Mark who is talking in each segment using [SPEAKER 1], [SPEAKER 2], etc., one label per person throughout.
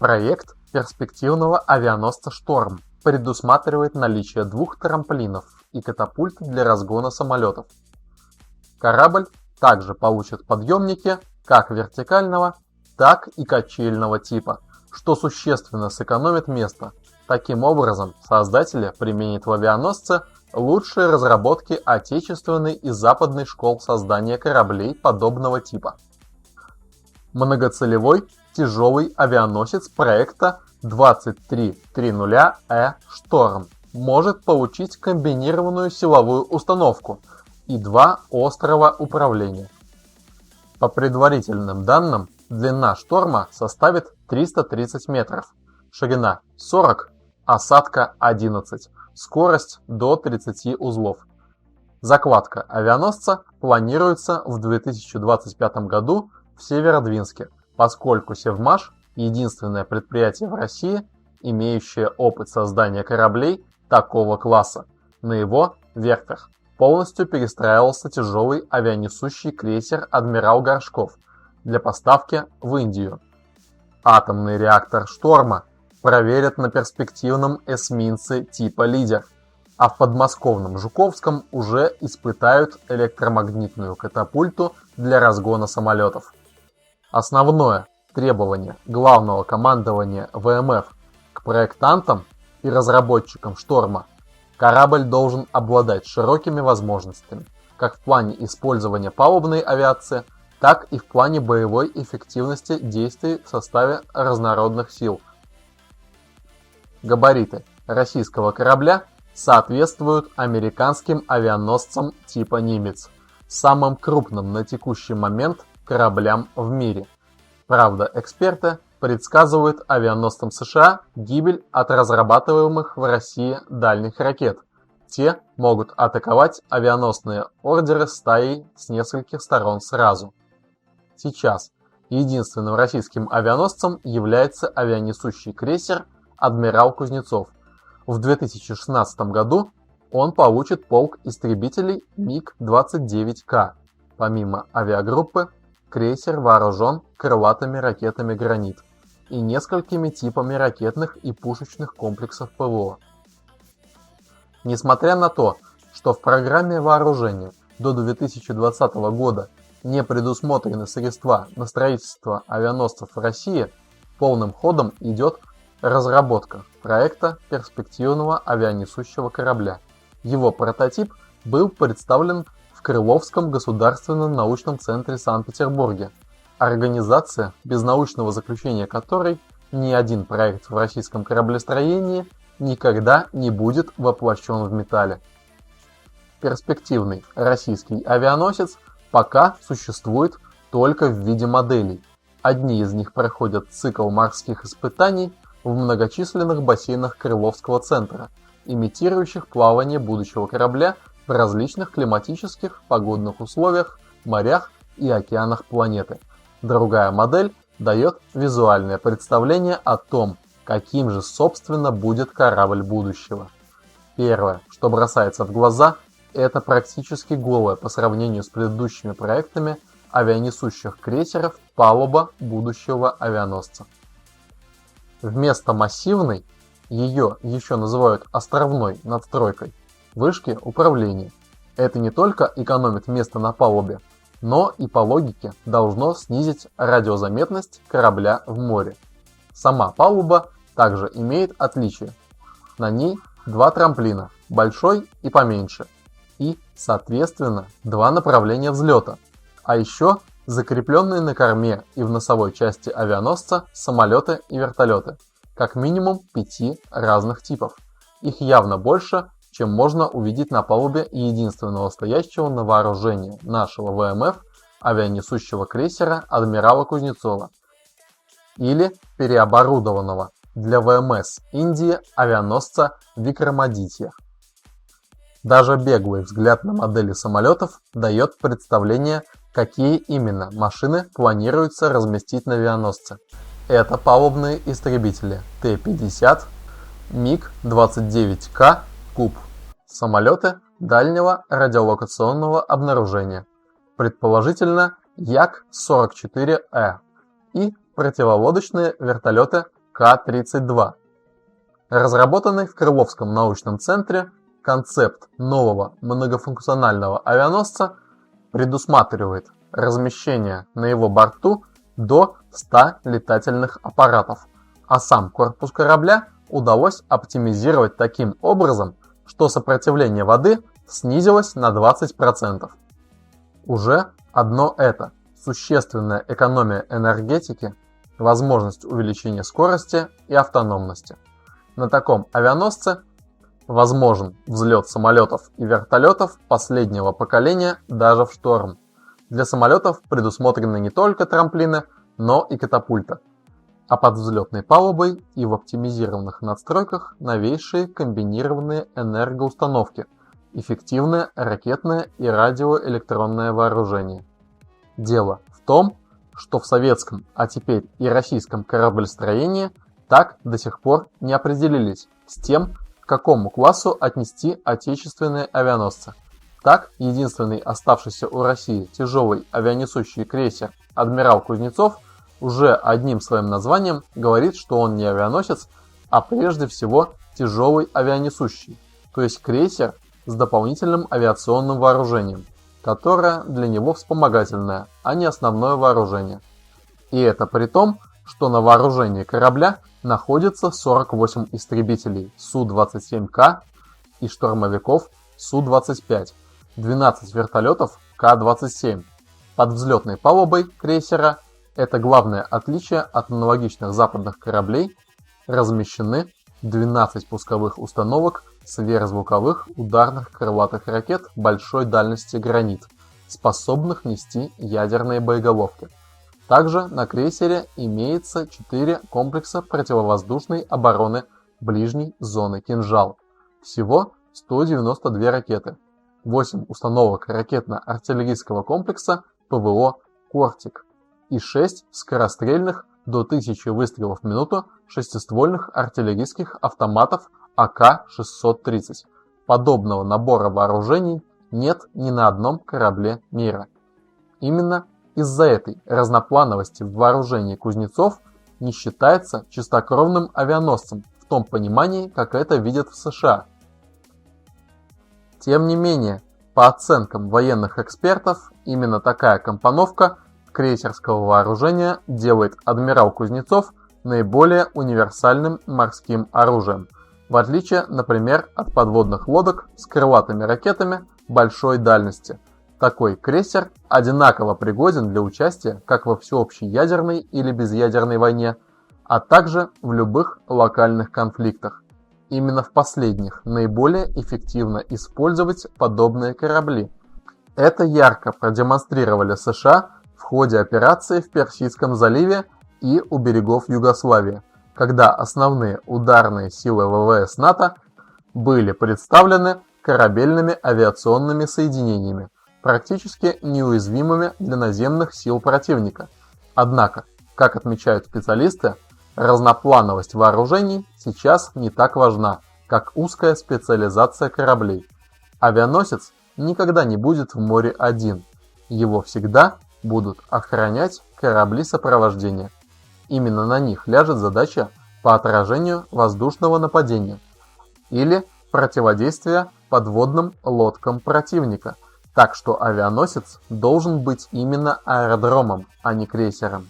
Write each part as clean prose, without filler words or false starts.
[SPEAKER 1] Проект перспективного авианосца «Шторм» предусматривает наличие 2 трамплинов и катапульт для разгона самолетов. Корабль также получит подъемники как вертикального, так и качельного типа, что существенно сэкономит место. Таким образом, создатели применят в авианосце лучшие разработки отечественной и западной школ создания кораблей подобного типа. Многоцелевой тяжелый авианосец проекта 2330Э «Шторм» может получить комбинированную силовую установку и 2 острова управления. По предварительным данным, длина «Шторма» составит 330 метров, ширина 40, осадка 11, скорость до 30 узлов. Закладка авианосца планируется в 2025 году в Северодвинске, поскольку Севмаш – единственное предприятие в России, имеющее опыт создания кораблей такого класса. На его верфях полностью перестраивался тяжелый авианесущий крейсер «Адмирал Горшков» для поставки в Индию. Атомный реактор «Шторма» проверят на перспективном эсминце типа «Лидер», а в подмосковном Жуковском уже испытают электромагнитную катапульту для разгона самолетов. Основное требование Главного командования ВМФ к проектантам и разработчикам «Шторма» – корабль должен обладать широкими возможностями, как в плане использования палубной авиации, так и в плане боевой эффективности действий в составе разнородных сил. Габариты российского корабля соответствуют американским авианосцам типа «Нимец», самым крупным на текущий момент кораблям в мире. Правда, эксперты предсказывают авианосцам США гибель от разрабатываемых в России дальних ракет. Те могут атаковать авианосные ордеры стаей с нескольких сторон сразу. Сейчас единственным российским авианосцем является авианесущий крейсер «Адмирал Кузнецов». В 2016 году он получит полк истребителей МиГ-29К. Помимо авиагруппы, крейсер вооружен крылатыми ракетами «Гранит» и несколькими типами ракетных и пушечных комплексов ПВО. Несмотря на то, что в программе вооружения до 2020 года не предусмотрены средства на строительство авианосцев в России, полным ходом идет разработка проекта перспективного авианесущего корабля. Его прототип был представлен в Крыловском государственном научном центре в Санкт-Петербурге, организация, без научного заключения которой ни один проект в российском кораблестроении никогда не будет воплощен в металле. Перспективный российский авианосец пока существует только в виде моделей. Одни из них проходят цикл морских испытаний в многочисленных бассейнах Крыловского центра, имитирующих плавание будущего корабля в различных климатических, погодных условиях, морях и океанах планеты. Другая модель дает визуальное представление о том, каким же собственно будет корабль будущего. Первое, что бросается в глаза, это практически голая по сравнению с предыдущими проектами авианесущих крейсеров палуба будущего авианосца. Вместо массивной, ее еще называют островной надстройкой, вышки управления. Это не только экономит место на палубе, но и по логике должно снизить радиозаметность корабля в море. Сама палуба также имеет отличие. На ней 2 трамплина, большой и поменьше, и, соответственно, 2 направления взлета, а еще закрепленные на корме и в носовой части авианосца самолеты и вертолеты, как минимум 5 разных типов. Их явно больше, чем можно увидеть на палубе единственного стоящего на вооружении нашего ВМФ авианесущего крейсера «Адмирала Кузнецова» или переоборудованного для ВМС Индии авианосца «Викрамадитья». Даже беглый взгляд на модели самолетов дает представление, какие именно машины планируется разместить на авианосце. Это палубные истребители Т-50, МиГ-29К «Куб», самолеты дальнего радиолокационного обнаружения, предположительно Як-44Э, и противолодочные вертолеты К-32. Разработанный в Крыловском научном центре концепт нового многофункционального авианосца предусматривает размещение на его борту до 100 летательных аппаратов, а сам корпус корабля удалось оптимизировать таким образом, что сопротивление воды снизилось на 20%. Уже одно это – существенная экономия энергетики, возможность увеличения скорости и автономности. На таком авианосце возможен взлет самолетов и вертолетов последнего поколения даже в шторм. Для самолетов предусмотрены не только трамплины, но и катапульта, а под взлетной палубой и в оптимизированных надстройках новейшие комбинированные энергоустановки, эффективное ракетное и радиоэлектронное вооружение. Дело в том, что в советском, а теперь и российском кораблестроении так до сих пор не определились с тем, к какому классу отнести отечественные авианосцы. Так, единственный оставшийся у России тяжелый авианесущий крейсер «Адмирал Кузнецов» уже одним своим названием говорит, что он не авианосец, а прежде всего тяжелый авианесущий, то есть крейсер с дополнительным авиационным вооружением, которое для него вспомогательное, а не основное вооружение. И это при том, что на вооружении корабля находится 48 истребителей Су-27К и штурмовиков Су-25, 12 вертолетов К-27. Под взлетной палубой крейсера, это главное отличие от аналогичных западных кораблей, размещены 12 пусковых установок сверхзвуковых ударных крылатых ракет большой дальности «Гранит», способных нести ядерные боеголовки. Также на крейсере имеется 4 комплекса противовоздушной обороны ближней зоны «Кинжал». Всего 192 ракеты, 8 установок ракетно-артиллерийского комплекса ПВО «Кортик» и 6 скорострельных до 1000 выстрелов в минуту шестиствольных артиллерийских автоматов АК-630. Подобного набора вооружений нет ни на одном корабле мира. Именно из-за этой разноплановости в вооружении Кузнецов не считается чистокровным авианосцем в том понимании, как это видят в США. Тем не менее, по оценкам военных экспертов, именно такая компоновка крейсерского вооружения делает «Адмирал Кузнецов» наиболее универсальным морским оружием, в отличие, например, от подводных лодок с крылатыми ракетами большой дальности. Такой крейсер одинаково пригоден для участия как во всеобщей ядерной или безъядерной войне, а также в любых локальных конфликтах. Именно в последних наиболее эффективно использовать подобные корабли. Это ярко продемонстрировали США в ходе операции в Персидском заливе и у берегов Югославии, когда основные ударные силы ВВС НАТО были представлены корабельными авиационными соединениями, практически неуязвимыми для наземных сил противника. Однако, как отмечают специалисты, разноплановость вооружений сейчас не так важна, как узкая специализация кораблей. Авианосец никогда не будет в море один, его всегда будут охранять корабли сопровождения. Именно на них ляжет задача по отражению воздушного нападения или противодействия подводным лодкам противника, так что авианосец должен быть именно аэродромом, а не крейсером.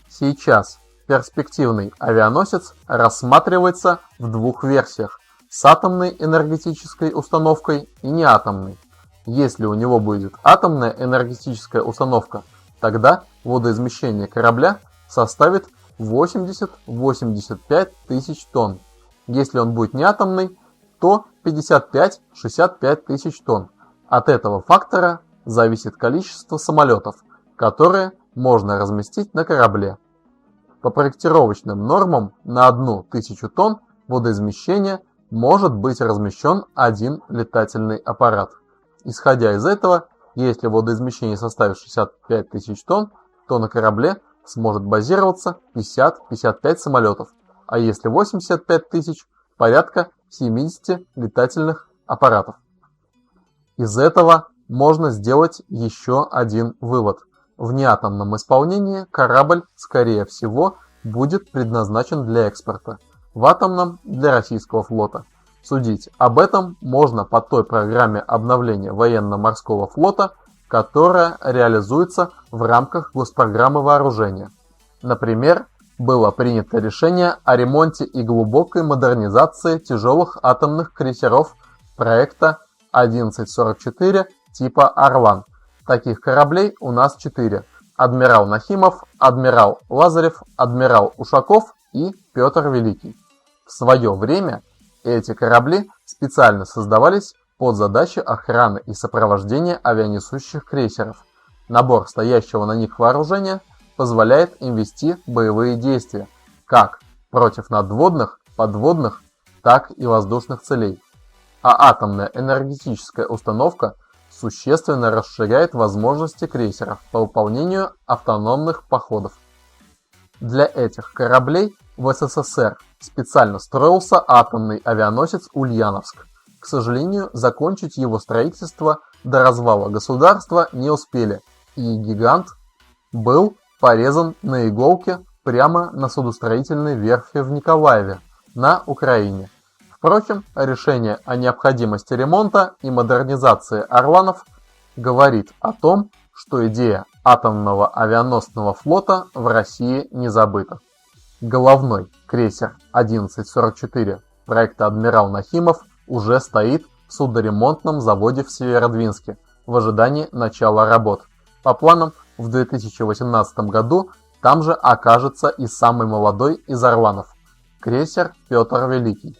[SPEAKER 1] Сейчас перспективный авианосец рассматривается в двух версиях – с атомной энергетической установкой и неатомной. Если у него будет атомная энергетическая установка, тогда водоизмещение корабля составит 80-85 тысяч тонн. Если он будет неатомный, то 55-65 тысяч тонн. От этого фактора зависит количество самолетов, которые можно разместить на корабле. По проектировочным нормам на 1000 тонн водоизмещения может быть размещен один летательный аппарат. Исходя из этого, если водоизмещение составит 65 тысяч тонн, то на корабле сможет базироваться 50-55 самолетов, а если 85 тысяч, порядка 70 летательных аппаратов. Из этого можно сделать еще один вывод. В неатомном исполнении корабль, скорее всего, будет предназначен для экспорта, в атомном – для российского флота. Судить об этом можно по той программе обновления военно-морского флота, которая реализуется в рамках госпрограммы вооружения. Например, было принято решение о ремонте и глубокой модернизации тяжелых атомных крейсеров проекта 1144 типа «Орлан». Таких кораблей у нас 4. Адмирал Нахимов, адмирал Лазарев, адмирал Ушаков и Петр Великий. В свое время эти корабли специально создавались под задачи охраны и сопровождения авианесущих крейсеров. Набор стоящего на них вооружения позволяет им вести боевые действия как против надводных, подводных, так и воздушных целей. А атомная энергетическая установка существенно расширяет возможности крейсеров по выполнению автономных походов. Для этих кораблей в СССР специально строился атомный авианосец «Ульяновск». К сожалению, закончить его строительство до развала государства не успели, и гигант был порезан на иголке прямо на судостроительной верфи в Николаеве, на Украине. Впрочем, решение о необходимости ремонта и модернизации «Орланов» говорит о том, что идея атомного авианосного флота в России не забыта. Головной крейсер 1144 проекта «Адмирал Нахимов» уже стоит в судоремонтном заводе в Северодвинске в ожидании начала работ. По планам, в 2018 году там же окажется и самый молодой из «Орланов» – крейсер Петр Великий.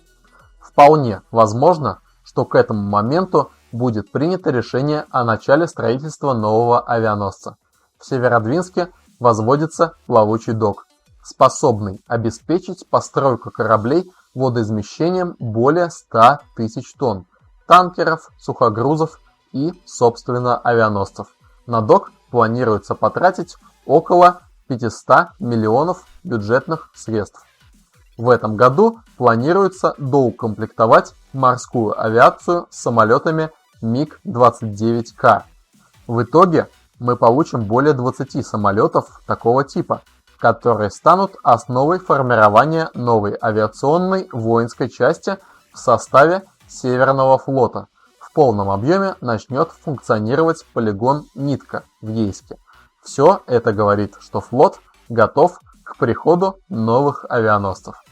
[SPEAKER 1] Вполне возможно, что к этому моменту будет принято решение о начале строительства нового авианосца. В Северодвинске возводится плавучий док, способный обеспечить постройку кораблей водоизмещением более 100 тысяч тонн, танкеров, сухогрузов и, собственно, авианосцев. На док планируется потратить около 500 миллионов бюджетных средств. В этом году планируется доукомплектовать морскую авиацию самолетами МиГ-29К. В итоге мы получим более 20 самолетов такого типа, которые станут основой формирования новой авиационной воинской части в составе Северного флота. В полном объеме начнет функционировать полигон Нитка в Ейске. Все это говорит, что флот готов к приходу новых авианосцев.